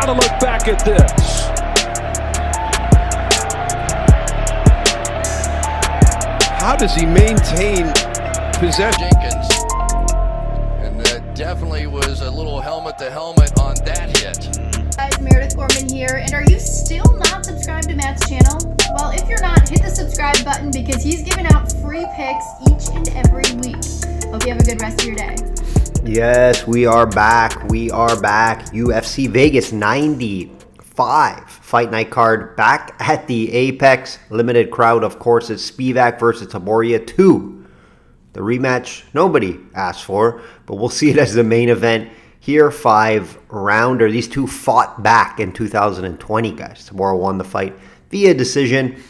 to look back at this. How does he maintain possession? Jenkins, and that definitely was a little helmet-to-helmet on that hit. Guys, Meredith Gorman here, and are you still not subscribed to Matt's channel? Well, if you're not, hit the subscribe button because he's giving out free picks each and every week. Hope you have a good rest of your day. Yes, we are back. We are back. UFC Vegas 95 fight night card back at the Apex. Limited crowd, of course. It's Spivak versus Taboria 2. The rematch nobody asked for, but we'll see it as the main event here. 5-rounder. These two fought back in 2020, guys. Taboria won the fight via decision.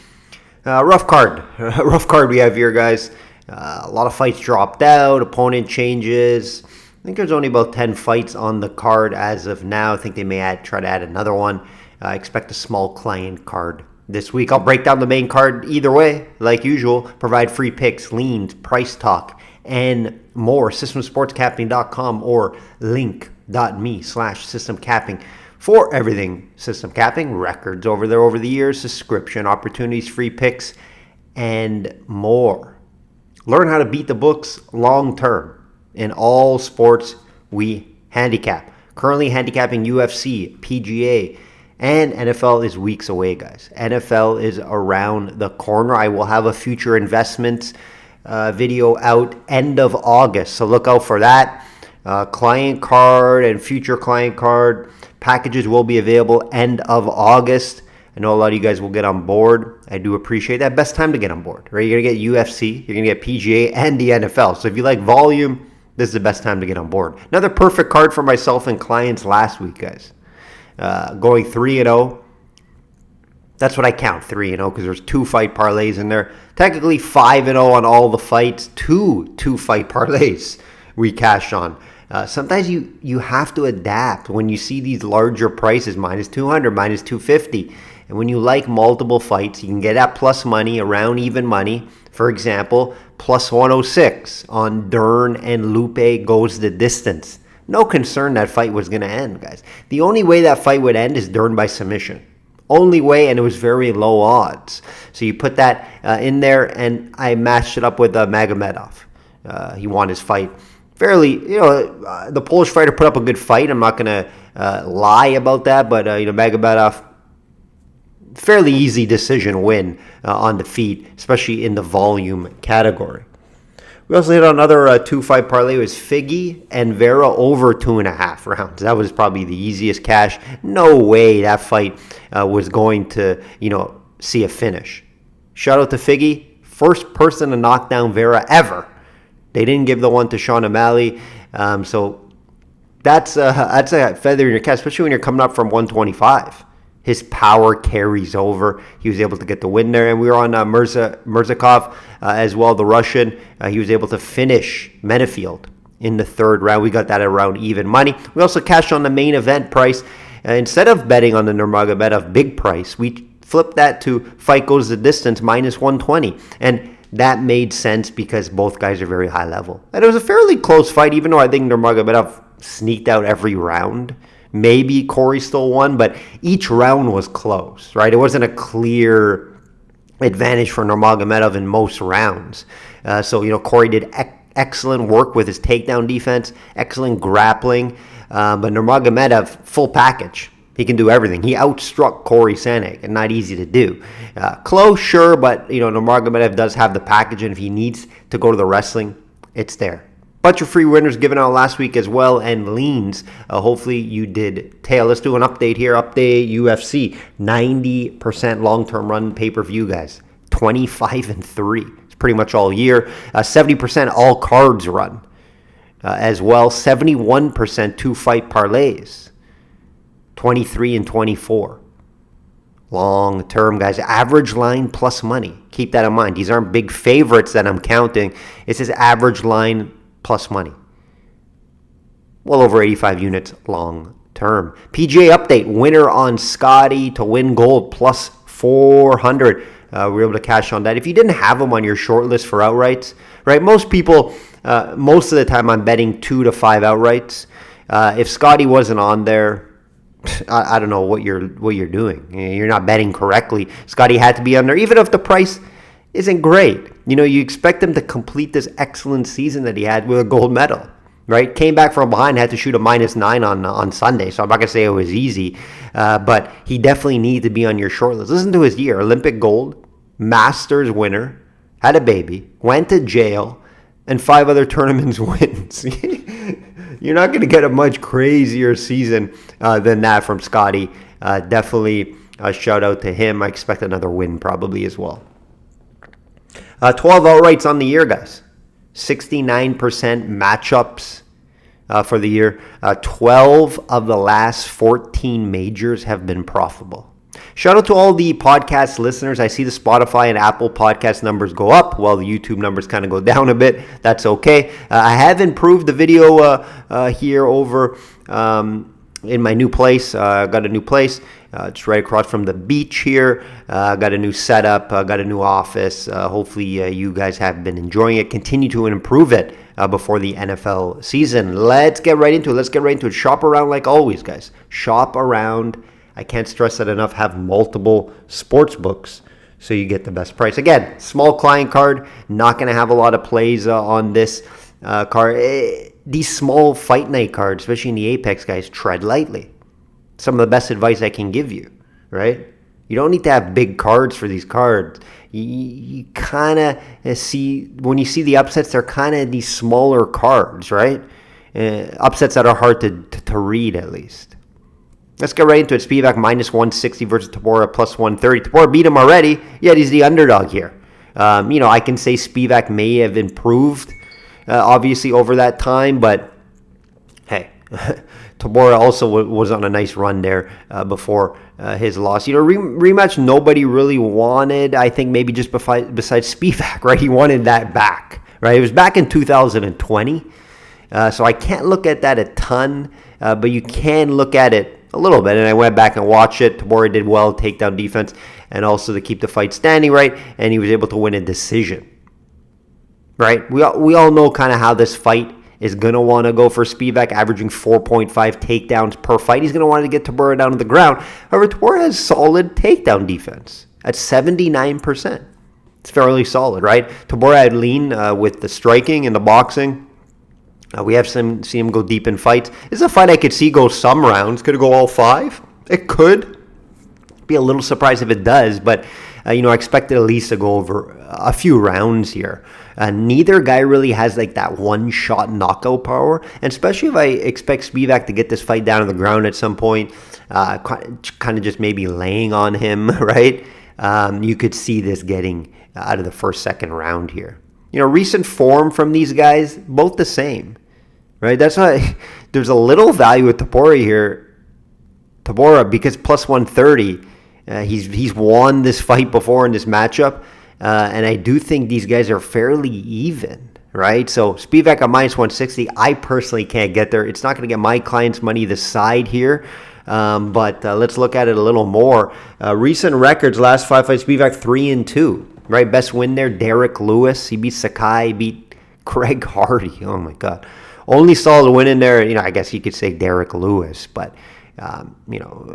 Rough card. Rough card we have here, guys. A lot of fights dropped out. Opponent changes. I think there's only about 10 fights on the card as of now. I think they may try to add another one. I expect a small client card this week. I'll break down the main card either way, like usual. Provide free picks, leans, price talk, and more. SystemSportsCapping.com or link.me/systemcapping for everything system capping. Records over there over the years, subscription opportunities, free picks, and more. Learn how to beat the books long term. In all sports we handicap. Currently handicapping UFC, PGA, and NFL is weeks away, guys. NFL is around the corner. I will have a future investments video out end of August, so look out for that. Client card and future client card packages will be available end of August. I know a lot of you guys will get on board. I do appreciate that. Best time to get on board, right? You're going to get UFC, you're going to get PGA, and the NFL. So if you like volume, this is the best time to get on board. Another perfect card for myself and clients last week, guys. Going 3-0. That's what I count, 3-0, because there's 2 fight parlays in there. Technically 5-0 on all the fights. 2 fight parlays we cash on. Sometimes you have to adapt when you see these larger prices, minus 200, minus 250. And when you like multiple fights, you can get at plus money, around even money. For example, plus 106 on Dern and Lupe goes the distance. No concern that fight was going to end, guys. The only way that fight would end is Dern by submission. Only way, and it was very low odds. So you put that in there, and I matched it up with Magomedov. He won his fight. Fairly, the Polish fighter put up a good fight. I'm not going to lie about that, but, Magomedov, fairly easy decision win on the feet, especially in the volume category. We also hit on another 2 fight parlay. It was Figgy and Vera over 2.5 rounds. That was probably the easiest cash. No way that fight was going to, see a finish. Shout out to Figgy. First person to knock down Vera ever. They didn't give the one to Sean O'Malley. So that's a feather in your cap, especially when you're coming up from 125. His power carries over. He was able to get the win there. And we were on Mirzakov as well, the Russian. He was able to finish Menafield in the 3rd round. We got that around even money. We also cashed on the main event price. Instead of betting on the Nurmagomedov big price, we flipped that to fight goes the distance minus 120. And that made sense because both guys are very high level. And it was a fairly close fight, even though I think Nurmagomedov sneaked out every round. Maybe Corey still won, but each round was close, right? It wasn't a clear advantage for Nurmagomedov in most rounds. So Corey did excellent work with his takedown defense, excellent grappling. But Nurmagomedov, full package. He can do everything. He outstruck Corey Sanek, and not easy to do. Close, sure, but Nurmagomedov does have the package, and if he needs to go to the wrestling, it's there. Bunch of free winners given out last week as well, and leans. Hopefully you did tail. Let's do an update here. Update UFC. 90% long-term run pay-per-view, guys. 25-3. It's pretty much all year. 70% all cards run as well. 71% 2-fight parlays. 23-24. Long term, guys. Average line plus money. Keep that in mind. These aren't big favorites that I'm counting. It says average line plus money. Well over 85 units long term. PGA update. Winner on Scotty to win gold plus 400. We were able to cash on that. If you didn't have him on your short list for outrights, right? Most people, most of the time I'm betting 2 to 5 outrights. If Scotty wasn't on there, I don't know what you're doing. You're not betting correctly. Scotty had to be under, even if the price isn't great. You expect him to complete this excellent season that he had with a gold medal, right? Came back from behind, had to shoot a -9 on Sunday, so I'm not going to say it was easy, but he definitely needed to be on your short list. Listen to his year: Olympic gold, Masters winner, had a baby, went to jail, and 5 other tournaments wins. You're not going to get a much crazier season than that from Scotty. Definitely a shout out to him. I expect another win probably as well. 12 outrights on the year, guys. 69% matchups for the year. 12 of the last 14 majors have been profitable. Shout out to all the podcast listeners. I see the Spotify and Apple podcast numbers go up while the YouTube numbers kind of go down a bit. That's okay. I have improved the video here over in my new place. Got a new place. It's right across from the beach here. Got a new setup. Got a new office. Hopefully you guys have been enjoying it. Continue to improve it before the NFL season. Let's get right into it. Shop around like always, guys. Shop around. I can't stress that enough. Have multiple sports books so you get the best price. Again, small client card. Not going to have a lot of plays on this card. These small fight night cards, especially in the Apex, guys, tread lightly. Some of the best advice I can give you, right? You don't need to have big cards for these cards. You kind of see, when you see the upsets, they're kind of these smaller cards, right? Upsets that are hard to read, at least. Let's get right into it. Spivak -160 versus Tabora +130. Tabora beat him already, yet he's the underdog here. I can say Spivak may have improved, obviously, over that time, but hey, Tabora also was on a nice run there before his loss. Rematch nobody really wanted, I think maybe just besides Spivak, right? He wanted that back, right? It was back in 2020, so I can't look at that a ton, but you can look at it a little bit, and I went back and watched it. Tabora did well, takedown defense, and also to keep the fight standing, right? And he was able to win a decision, right? We all know kind of how this fight is going to want to go for Spivak, averaging 4.5 takedowns per fight. He's going to want to get Tabora down to the ground. However, Tabora has solid takedown defense at 79%. It's fairly solid, right? Tabora had lean with the striking and the boxing. We have seen him go deep in fights. This is a fight I could see go some rounds. Could it go all 5? It could. Be a little surprised if it does, but I expect it at least to go over a few rounds here. Neither guy really has like that one-shot knockout power, and especially if I expect Spivak to get this fight down on the ground at some point, kind of just maybe laying on him, right? You could see this getting out of the second round here. Recent form from these guys, both the same, right? That's why there's a little value with Tabora here. Tabora, because +130, he's won this fight before in this matchup, and I do think these guys are fairly even, right? So Spivak at -160, I personally can't get there. It's not going to get my clients' money this side here, but let's look at it a little more. Recent records, last 5 fights, Spivak 3-2. Right, best win there, Derek Lewis. He beat Sakai, beat Craig Hardy. Oh, my God. Only solid win in there, I guess you could say Derek Lewis. But,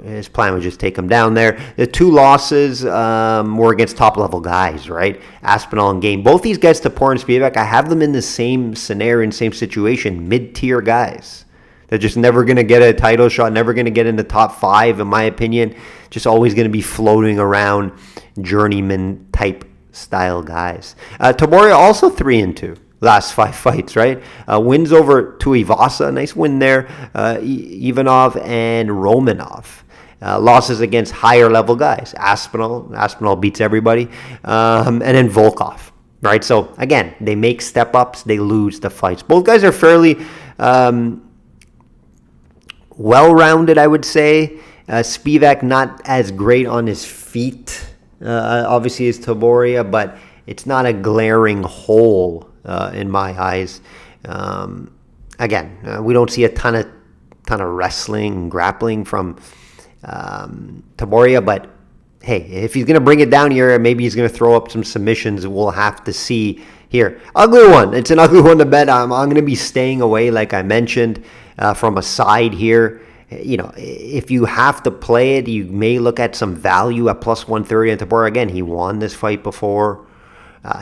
his plan was just take him down there. The 2 losses were against top-level guys, right? Aspinall and Game. Both these guys, Tabora and Spivak, I have them in the same scenario, in same situation. Mid-tier guys. They're just never going to get a title shot, never going to get in the top 5, in my opinion. Just always going to be floating around journeyman-type style guys. Tabora also 3-2 last 5 fights, right? Wins over Tuivasa, nice win there. Ivanov and Romanov. Losses against higher level guys. Aspinall beats everybody. And then Volkov, right? So again, they make step ups, they lose the fights. Both guys are fairly well-rounded, I would say. Spivak not as great on his feet. Obviously is Tabora, but it's not a glaring hole in my eyes. Again, we don't see a ton of wrestling and grappling from Tabora, but hey, if he's going to bring it down here, maybe he's going to throw up some submissions. We'll have to see here. Ugly one. It's an ugly one to bet. I'm going to be staying away, like I mentioned, from a side here. if you have to play it, you may look at some value at plus 130 at Tabora. Again, he won this fight before.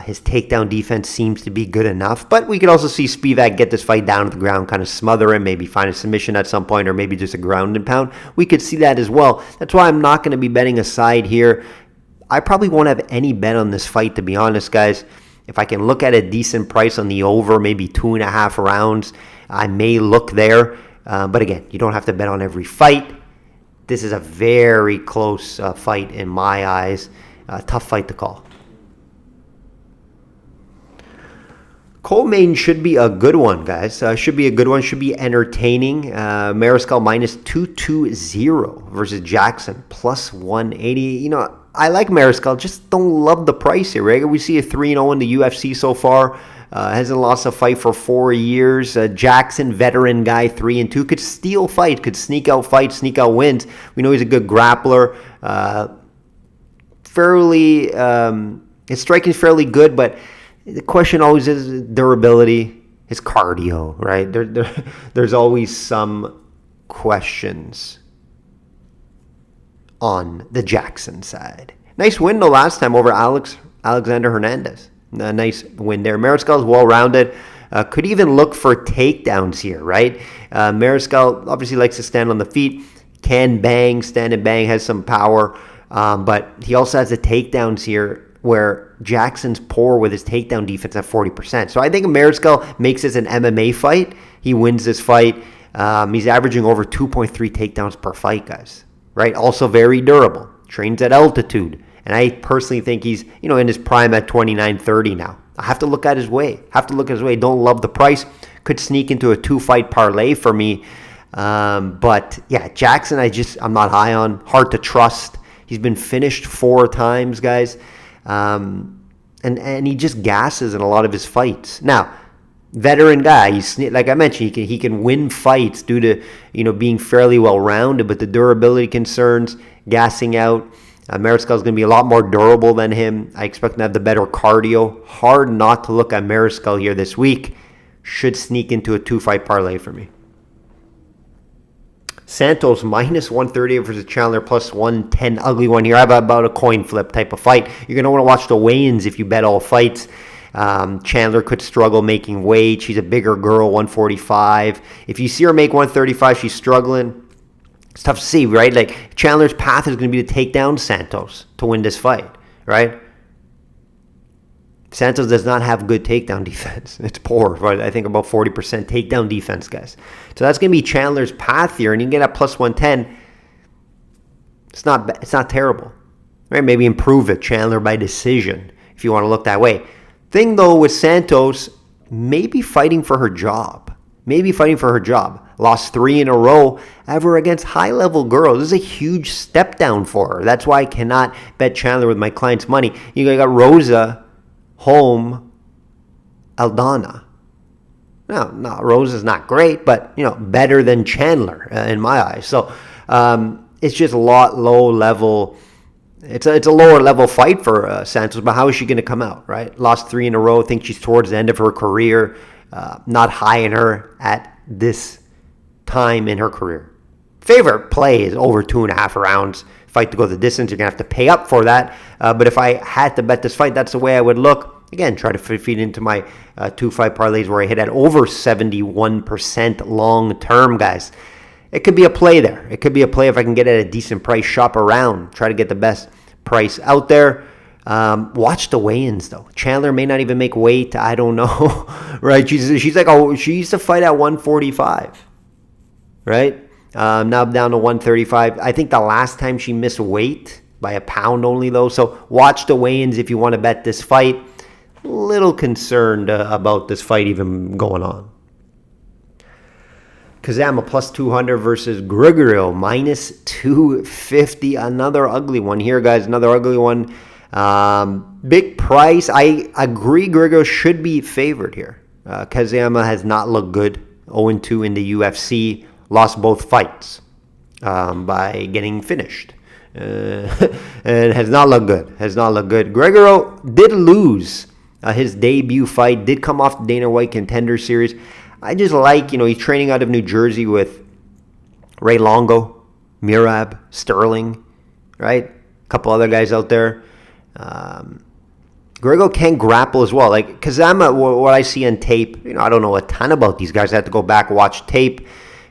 His takedown defense seems to be good enough, but we could also see Spivak get this fight down to the ground, kind of smother him, maybe find a submission at some point, or maybe just a ground and pound. We could see that as well. That's why I'm not going to be betting a side here. I probably won't have any bet on this fight, to be honest, guys. If I can look at a decent price on the over, maybe 2.5 rounds, I may look there. But again, you don't have to bet on every fight. This is a very close fight in my eyes. Tough fight to call. Coleman should be a good one, guys. Should be a good one. Should be entertaining. Mariscal minus 220 versus Jackson plus 180. I like Mariscal. Just don't love the price here, right? We see a 3-0 in the UFC so far. Hasn't lost a fight for 4 years. Jackson, veteran guy, 3-2. Could steal fight. Could sneak out fights, sneak out wins. We know he's a good grappler. His striking is fairly good, but the question always is durability, his cardio, right? There's always some questions on the Jackson side. Nice win though last time over Alexander Hernandez. A nice win there. Mariscal is well-rounded. Could even look for takedowns here, right? Mariscal obviously likes to stand on the feet, can bang, stand and bang, has some power, but he also has the takedowns here where Jackson's poor with his takedown defense at 40%. So I think Mariscal makes this an MMA fight. He wins this fight. He's averaging over 2.3 takedowns per fight, guys. Right? Also very durable. Trains at altitude. And I personally think he's, in his prime at 29, 30 now. I have to look at his way. Don't love the price. Could sneak into a 2-fight parlay for me. But yeah, Jackson, I'm not high on. Hard to trust. He's been finished 4 times, guys. And he just gasses in a lot of his fights. Now, veteran guy, like I mentioned, he can win fights due to being fairly well rounded, but the durability concerns, gassing out. Mariscal is going to be a lot more durable than him. I expect him to have the better cardio. Hard not to look at Mariscal here this week. Should sneak into a 2-fight parlay for me. Santos minus 130 versus Chandler plus 110. Ugly one here. I have about a coin flip type of fight. You're going to want to watch the weigh-ins if you bet all fights. Chandler could struggle making weight. She's a bigger girl, 145. If you see her make 135, she's struggling. It's tough to see, right? Like, Chandler's path is going to be to take down Santos to win this fight, right? Santos does not have good takedown defense. It's poor, right? I think about 40% takedown defense, guys. So that's going to be Chandler's path here, and you can get at plus 110. It's not terrible, right? Maybe improve it, Chandler by decision, if you want to look that way. Thing, though, with Santos, maybe fighting for her job. Lost 3 in a row ever against high-level girls. This is a huge step down for her. That's why I cannot bet Chandler with my client's money. You got Rosa, Holm, Aldana. No, Rosa's not great, but, better than Chandler in my eyes. So it's just a lot low level. It's a lower level fight for Santos, but how is she going to come out, right? Lost 3 in a row. Think she's towards the end of her career. Not high in her at this time in her career. Favorite play is over 2.5 rounds. Fight to go the distance, you're going to have to pay up for that. But if I had to bet this fight, that's the way I would look. Again, try to feed into my 2-fight parlays where I hit at over 71% long term, guys. It could be a play there. It could be a play if I can get it at a decent price. Shop around. Try to get the best price out there. Watch the weigh-ins, though. Chandler may not even make weight. I don't know. Right? She's like, she used to fight at 145. Right? Now down to 135. I think the last time she missed weight by a pound only, though. So watch the weigh-ins if you want to bet this fight. Little concerned about this fight even going on. Kazama plus 200 versus Grigorio minus 250. Another ugly one here, guys. Another ugly one. Big price. I agree Grigorio should be favored here. Kazama has not looked good. 0-2 in the UFC. Lost both fights by getting finished. And has not looked good. Grigorio did lose his debut fight. Did come off the Dana White Contender Series. I just like, he's training out of New Jersey with Ray Longo, Mirab, Sterling, right? A couple other guys out there. Grego can grapple as well. Like Kazama, what I see on tape, I don't know a ton about these guys. I have to go back, watch tape.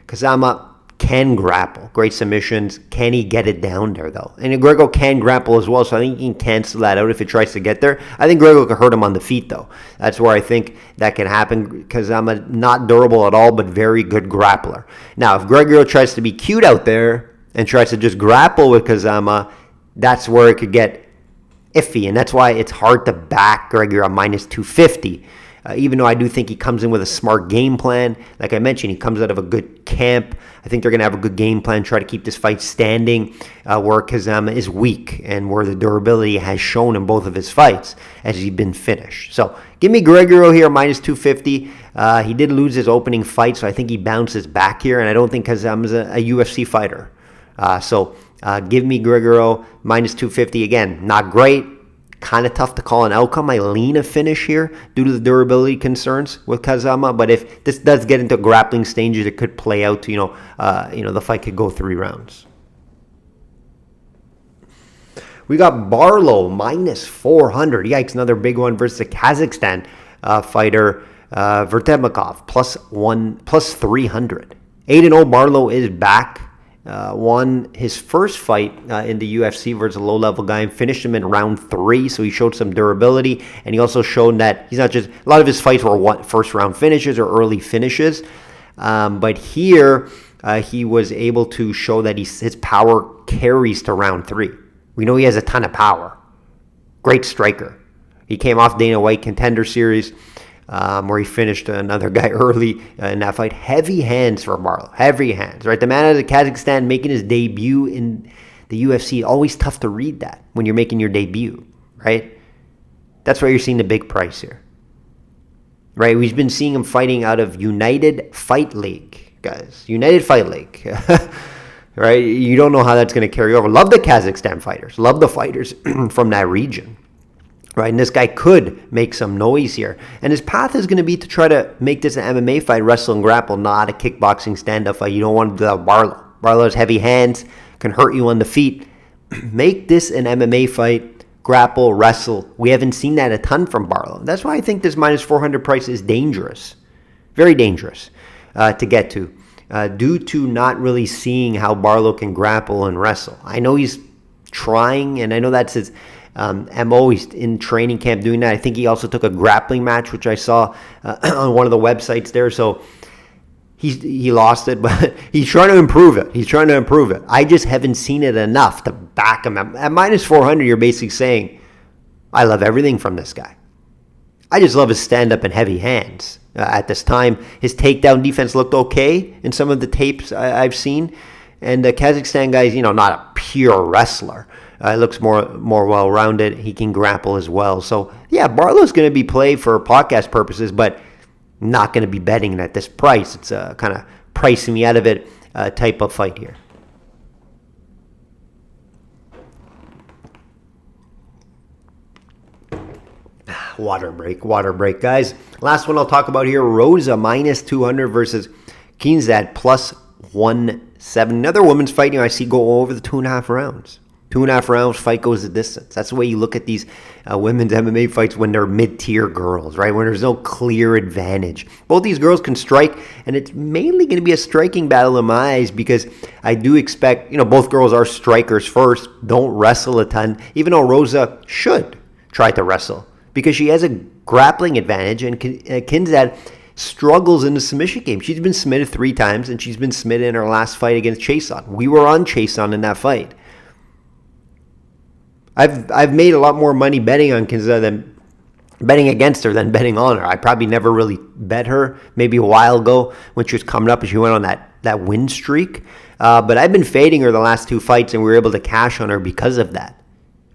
Kazama can grapple. Great submissions. Can he get it down there, though? And Grego can grapple as well, so I think he can cancel that out if it tries to get there. I think Grego can hurt him on the feet, though. That's where I think that can happen. Kazama, not durable at all, but very good grappler. Now, if Grego tries to be cute out there and tries to just grapple with Kazama, that's where it could get iffy, and that's why it's hard to back Gregor on minus 250. Even though I do think he comes in with a smart game plan. Like I mentioned, he comes out of a good camp. I think they're going to have a good game plan, try to keep this fight standing, where Kazama is weak and where the durability has shown in both of his fights as he's been finished. So give me Gregoro here, minus 250. He did lose his opening fight, so I think he bounces back here, and I don't think Kazama's a UFC fighter. So give me Gregoro, minus 250. Again, not great. Kind of tough to call an outcome. I lean a finish here due to the durability concerns with Kazama. But if this does get into grappling stages, it could play out to, the fight could go 3 rounds. We got Barlow, minus 400. Yikes, another big one versus the Kazakhstan fighter, Vertebnikov, plus 300. 8-0 Barlow is back. Won his first fight in the UFC versus a low-level guy and finished him in round 3, so he showed some durability, and he also showed that he's not just, a lot of his fights were first-round finishes or early finishes, but here he was able to show that his power carries to round 3. We know he has a ton of power. Great striker. He came off Dana White Contender Series, where he finished another guy early in that fight. Heavy hands for Barlow. Heavy hands, right? The man out of Kazakhstan making his debut in the UFC. Always tough to read that when you're making your debut, right? That's why you're seeing the big price here, right? We've been seeing him fighting out of United Fight League, guys. United Fight League, right? You don't know how that's going to carry over. Love the Kazakhstan fighters. Love the fighters from that region. Right, and this guy could make some noise here. And his path is going to be to try to make this an MMA fight, wrestle and grapple, not a kickboxing stand-up fight. You don't want to do that with Barlow. Barlow has heavy hands, can hurt you on the feet. Make this an MMA fight, grapple, wrestle. We haven't seen that a ton from Barlow. That's why I think this minus 400 price is dangerous. Very dangerous to get to. Due to not really seeing how Barlow can grapple and wrestle. I know he's trying, and I know that's his MO. He's in training camp doing that. I think he also took a grappling match, which I saw on one of the websites there. So he lost it, but he's trying to improve it. I just haven't seen it enough to back him. At minus 400, you're basically saying, I love everything from this guy. I just love his stand-up and heavy hands. At this time, his takedown defense looked okay in some of the tapes I've seen. And the Kazakhstan guy's, not a pure wrestler. Looks more well-rounded. He can grapple as well. So, yeah, Barlow's going to be played for podcast purposes, but not going to be betting at this price. It's a kind of pricing me out of it type of fight here. Water break, guys. Last one I'll talk about here, Rosa minus 200 versus Kinzad plus 170. Another women's fight I see go over the 2.5 rounds. 2.5 rounds, fight goes the distance. That's the way you look at these women's MMA fights when they're mid-tier girls, right? When there's no clear advantage. Both these girls can strike, and it's mainly going to be a striking battle in my eyes because I do expect, both girls are strikers first, don't wrestle a ton, even though Rosa should try to wrestle because she has a grappling advantage, and Kinzad struggles in the submission game. She's been submitted 3 times, and she's been submitted in her last fight against Chason. We were on Chason in that fight. I've made a lot more money betting on Kinzad than betting against her than betting on her. I probably never really bet her. Maybe a while ago when she was coming up and she went on that win streak. But I've been fading her the last 2 fights, and we were able to cash on her because of that,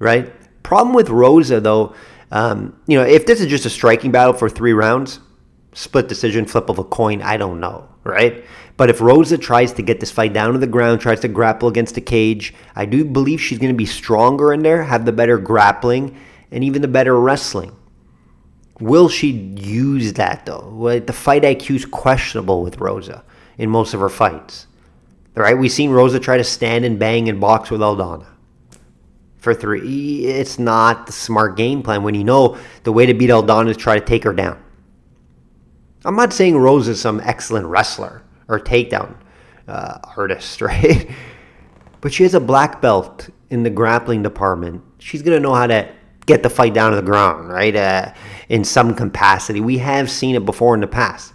right? Problem with Rosa, though, if this is just a striking battle for 3 rounds, split decision, flip of a coin, I don't know, right? But if Rosa tries to get this fight down to the ground, tries to grapple against the cage, I do believe she's going to be stronger in there, have the better grappling, and even the better wrestling. Will she use that, though? Well, the fight IQ is questionable with Rosa in most of her fights. All right, we've seen Rosa try to stand and bang and box with Aldana for 3. It's not the smart game plan when you know the way to beat Aldana is try to take her down. I'm not saying Rosa is some excellent wrestler or takedown artist, right? But she has a black belt in the grappling department. She's going to know how to get the fight down to the ground, right? In some capacity. We have seen it before in the past.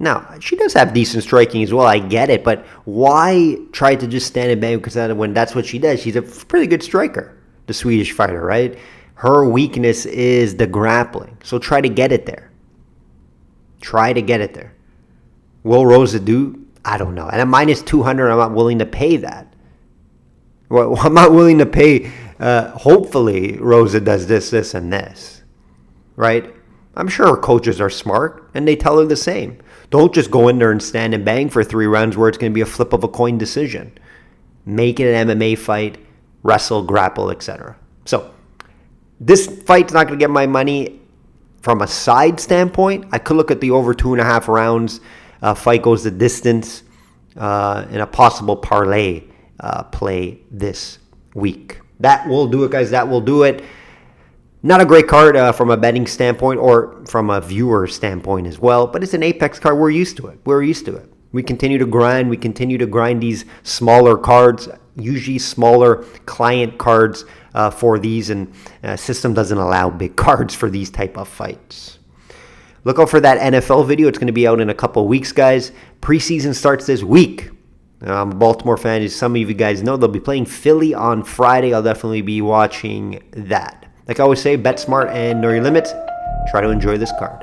Now, she does have decent striking as well. I get it. But why try to just stand and bang because when that's what she does? She's a pretty good striker, the Swedish fighter, right? Her weakness is the grappling. So try to get it there. Try to get it there. Will Rosa do? I don't know. And at minus 200, I'm not willing to pay that. Well, I'm not willing to pay. Hopefully, Rosa does this, and this. Right? I'm sure her coaches are smart, and they tell her the same. Don't just go in there and stand and bang for 3 rounds where it's going to be a flip of a coin decision. Make it an MMA fight, wrestle, grapple, etc. So, this fight's not going to get my money from a side standpoint. I could look at the over 2.5 rounds. Fight goes the distance in a possible parlay play this week. That will do it, guys. That will do it. Not a great card from a betting standpoint or from a viewer standpoint as well, but it's an Apex card. We're used to it. We continue to grind. We continue to grind these smaller cards, usually smaller client cards for these, and system doesn't allow big cards for these type of fights. Look out for that NFL video. It's going to be out in a couple of weeks, guys. Preseason starts this week. I'm a Baltimore fan, as some of you guys know. They'll be playing Philly on Friday. I'll definitely be watching that. Like I always say, bet smart and know your limits. Try to enjoy this card.